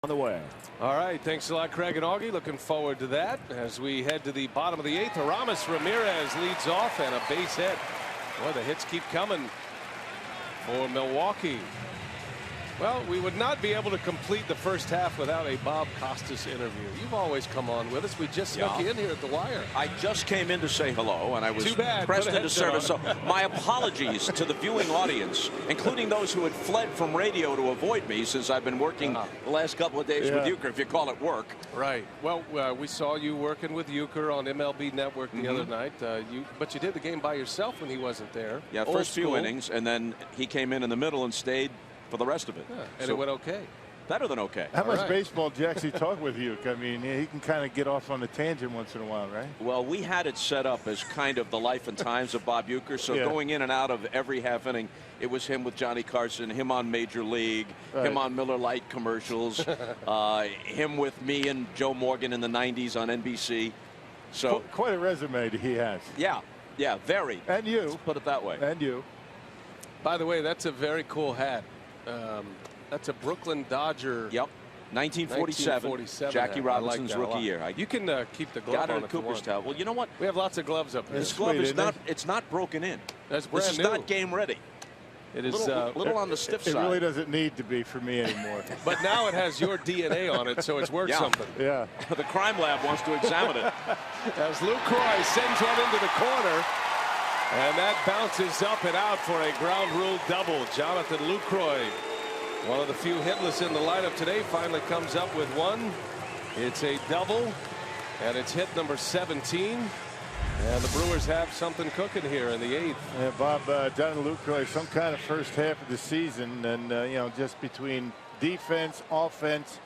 the way. All right, thanks a lot, Craig and Augie. Looking forward to that as we head to the bottom of the 8th. Aramis Ramirez leads off and a base hit. Boy, the hits keep coming for Milwaukee. Well, we would not be able to complete the first half without a Bob Costas interview. You've always come on with us. We just snuck you in here at the wire. I just came in to say hello, and I was pressed into service. So my apologies to the viewing audience, including those who had fled from radio to avoid me since I've been working the last couple of days with Uecker, if you call it work. Right. Well, we saw you working with Uecker on MLB Network the other night. But you did the game by yourself when he wasn't there. Yeah, first few innings, and then he came in the middle and stayed for the rest of it. Yeah, and it went okay. Better than okay. How much baseball do you actually talk with Uecker? I mean, he can kind of get off on a tangent once in a while, right? Well, we had it set up as kind of the life and times of Bob Uecker. So going in and out of every half inning, it was him with Johnny Carson, him on Major League, him on Miller Lite commercials, him with me and Joe Morgan in the 90s on NBC. So quite a resume he has. Yeah, very. And you. Let's put it that way. And you. By the way, that's a very cool hat. That's a Brooklyn Dodger. Yep. 1947. Jackie Robinson's rookie year. You can keep the glove on it at Cooperstown. Well, you know what? We have lots of gloves up there. This glove is not broken in. That's brand new. This is not game ready. It is little on the stiff side. It really doesn't need to be for me anymore. But now it has your DNA on it, so it's worth something. Yeah. The crime lab wants to examine it. As Lucroy sends one into the corner. And that bounces up and out for a ground rule double. Jonathan Lucroy, one of the few hitless in the lineup today, finally comes up with one. It's a double, and it's hit number 17. And the Brewers have something cooking here in the 8th. Yeah, Bob, Jonathan Lucroy, some kind of first half of the season, and you know, just between defense, offense.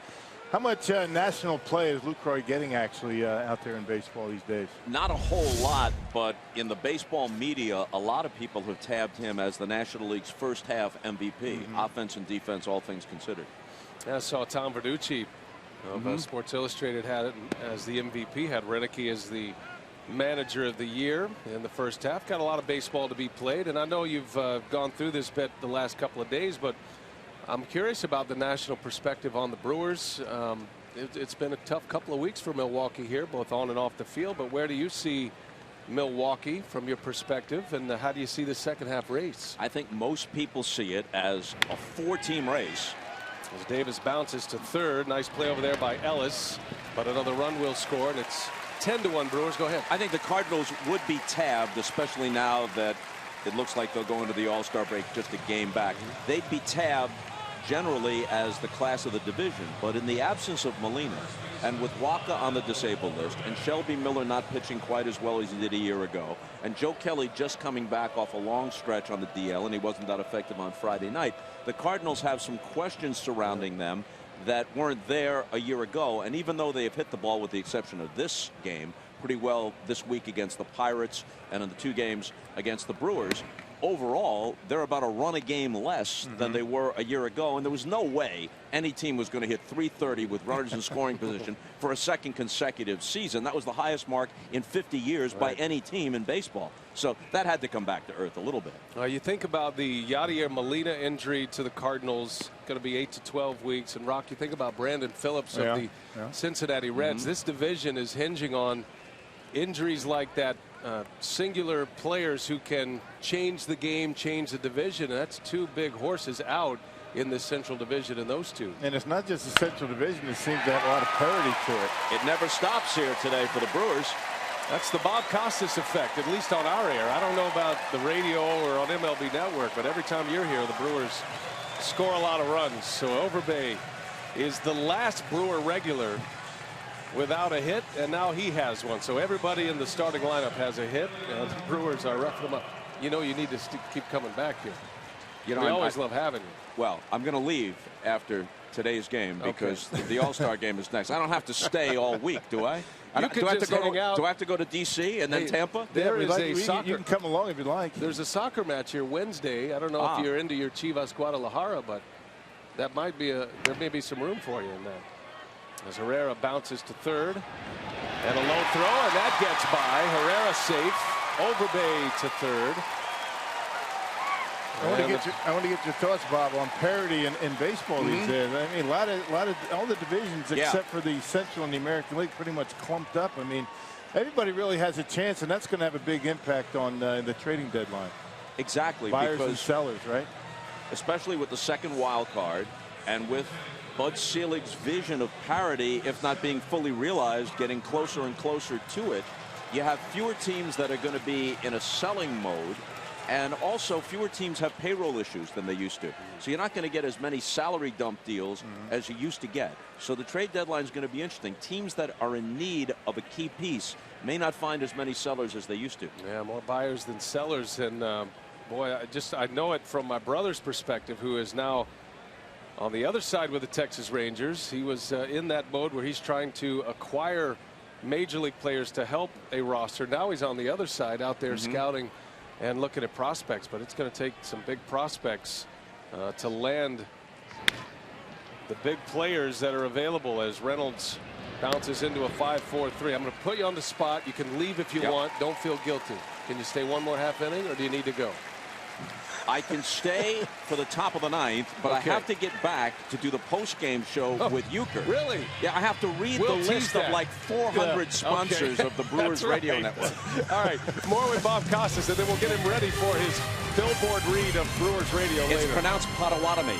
How much national play is Lucroy getting actually out there in baseball these days? Not a whole lot, but in the baseball media, a lot of people have tabbed him as the National League's first half MVP, offense and defense, all things considered. I saw Tom Verducci of Sports Illustrated had it as the MVP, had Renicky as the manager of the year in the first half. Got a lot of baseball to be played, and I know you've gone through this bit the last couple of days, but I'm curious about the national perspective on the Brewers. It's been a tough couple of weeks for Milwaukee here, both on and off the field. But where do you see Milwaukee from your perspective, and how do you see the second half race? I think most people see it as a 4-team race. As Davis bounces to third, nice play over there by Ellis, but another run will score, and it's 10-1 Brewers. Go ahead. I think the Cardinals would be tabbed, especially now that it looks like they'll go into the All-Star break just a game back. They'd be tabbed generally as the class of the division, but in the absence of Molina and with Wacha on the disabled list and Shelby Miller not pitching quite as well as he did a year ago, and Joe Kelly just coming back off a long stretch on the DL, and he wasn't that effective on Friday night, the Cardinals have some questions surrounding them that weren't there a year ago. And even though they have hit the ball, with the exception of this game, pretty well this week against the Pirates and in the 2 games against the Brewers, overall they're about a run a game less than they were a year ago, and there was no way any team was going to hit 330 with runners in scoring position for a second consecutive season. That was the highest mark in 50 years by any team in baseball. So that had to come back to earth a little bit. You think about the Yadier Molina injury to the Cardinals, going to be 8 to 12 weeks. And Rock, you think about Brandon Phillips of the Cincinnati Reds. This division is hinging on injuries like that, singular players who can change the game, change the division. And that's 2 big horses out in the Central Division, in those 2. And it's not just the Central Division. It seems to have a lot of parity to it. It never stops here today for the Brewers. That's the Bob Costas effect, at least on our air. I don't know about the radio or on MLB Network, but every time you're here, the Brewers score a lot of runs. So Overbay is the last Brewer regular without a hit, and now he has one. So everybody in the starting lineup has a hit, and the Brewers are roughing them up. You know you need to keep coming back here. You know, we always love having you. Well, I'm going to leave after today's game because the All-Star game is next. I don't have to stay all week, do I? You could just hang out. Do I have to go to D.C. and then Tampa? There is a soccer. You can come along if you like. There's a soccer match here Wednesday. I don't know if you're into your Chivas Guadalajara, but that might be there may be some room for you in that. As Herrera bounces to third, and a low throw, and that gets by. Herrera safe. Overbay to third. I want to get your thoughts, Bob, on parity in baseball these days. I mean, a lot of all the divisions except for the Central and the American League pretty much clumped up. I mean, everybody really has a chance, and that's going to have a big impact on the trading deadline. Exactly. Buyers and sellers, right? Especially with the second wild card and with Bud Selig's vision of parity, if not being fully realized, getting closer and closer to it. You have fewer teams that are going to be in a selling mode, and also fewer teams have payroll issues than they used to. So you're not going to get as many salary dump deals as you used to get. So the trade deadline is going to be interesting. Teams that are in need of a key piece may not find as many sellers as they used to. Yeah, more buyers than sellers. And boy, I know it from my brother's perspective, who is now on the other side with the Texas Rangers. He was in that mode where he's trying to acquire major league players to help a roster. Now he's on the other side out there scouting and looking at prospects, but it's going to take some big prospects to land the big players that are available as Reynolds bounces into a 5-4-3. I'm going to put you on the spot. You can leave if you want. Don't feel guilty. Can you stay one more half inning, or do you need to go? I can stay for the top of the ninth, but I have to get back to do the post-game show with Uecker. Really? Yeah, I have to read the list of like 400 sponsors of the Brewers radio network. All right, more with Bob Costas, and then we'll get him ready for his billboard read of Brewers radio later. It's pronounced Potawatomi.